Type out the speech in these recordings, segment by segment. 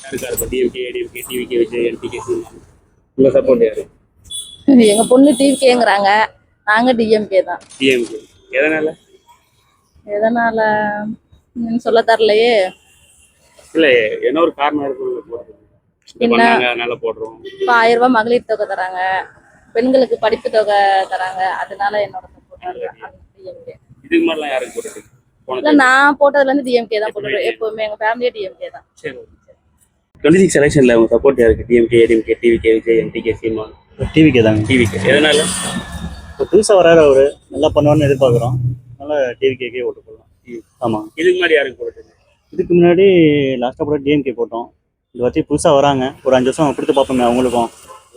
யாருக்கா இருக்கும்? டிஎம்கே, ஏடிஎம்கே, டிவிகே, விஜய், என்டிகே, சீமான். உங்க சப்போர்ட் யாரு? எங்க பொண்ணு டிவிகேங்கிறாங்க, நாங்க டிஎம்கே தான். டிஎம்கே. எதனால? எதனால சொல்ல தரலையே. இல்ல என்ன ஒரு காரணம் இருக்கும். என்ன? அதனால போடுறோம். இப்போ 1000 ரூபாய் மகளிர் தொகை தராங்க, பெண்களுக்கு படிப்பு தொகை தராங்க, அதனால என்னோட சப்போர்ட் டிஎம்கே. இதுக்கு மாதிரிலாம் யாருக்கு போட்டுருக்கு? இல்ல, நான் போட்டதுல இருந்து டிஎம்கே தான் போட்டுருக்கேன். எப்பவுமே எங்க ஃபேமிலியே டிஎம்கே தான். சரி. 26 எலெக்ஷன்ல உங்க சப்போர்ட் யாருக்கு? டிஎம்கே, ஏடிஎம்கே, டிவிகே, விஜய், என்டிகே, சீமான். டிவிக்கே தாங்க. டிவிகே. எதனால? இப்போ புதுசாக வராரு, அவரு நல்லா பண்ணுவார்னு எதிர்பார்க்குறோம். நல்லா டிவிக்கேக்கே ஓட்டு போடலாம். ஆமாம். இதுக்கு முன்னாடி யாருக்கு போட்டுருக்கு? இதுக்கு முன்னாடி லாஸ்ட்டாக போட டிஎம்கே போட்டோம். இது வச்சு புதுசாக வராங்க, ஒரு 5 வருஷம் கொடுத்து பார்ப்போமே அவங்களுக்கும்.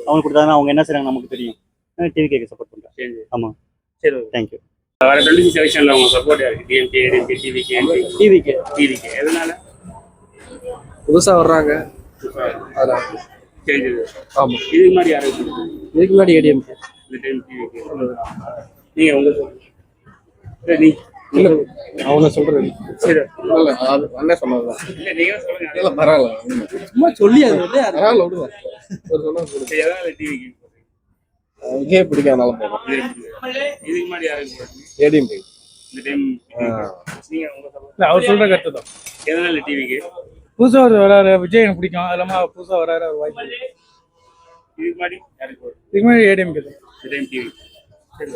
அவங்க கொடுத்தாங்கன்னா அவங்க என்ன செய்கிறாங்க நமக்கு தெரியும். டிவிக்கேக்கு சப்போர்ட் பண்ணுறேன். சரி. ஆமாம். சரி, தேங்க்யூ. வர 26 எலெக்ஷன்ல உங்க சப்போர்ட் யாருக்கு? டிஎம்கே, ஏடிஎம்கே, டிவிகே, டிவிக்கே. டிவிகே. எதனால? புதுசா வர்றாங்க. சரி. ஆமா. இதுக்கு முன்னாடி யாருக்கு போட்டுருக்கு? இதுக்கு முன்னாடி ஏடிஎம்கே. இந்த டைம் டிவிகே. நீங்க உங்க சரி, நீ அவங்க சொல்றது சரி. இல்ல, அது அண்ணே சொன்னதுதான். இல்ல நீங்க சொல்லுங்க. இல்ல பரவாயில்ல, சும்மா சொல்லி அது வந்து பரவாயில்ல விடுவேன். ஒரு சொன்னது சரி, எதனால டிவிகே? விஜய் பிடிக்காதனால போகும். இதுக்கு முன்னாடி யாருக்கு போட்டுருக்கு? ஏடிஎம்கே. இந்த டைம் நீங்க உங்க சப்போர்ட். இல்ல, அவர் சொல்ற கருத்து தான். எதனால டிவிகே? புதுசா ஒரு வராரு, விஜய் எனக்கு பிடிக்கும். அது இல்லாம அவர் புதுசா வராரு, அவர் வாய்ப்பு இருக்கு. இதுக்கு முன்னாடி யாருக்கு போட்டுருக்கு? இதுக்கு முன்னாடி ஏடிஎம்கே தான். இந்த டைம் டிவி. சரி.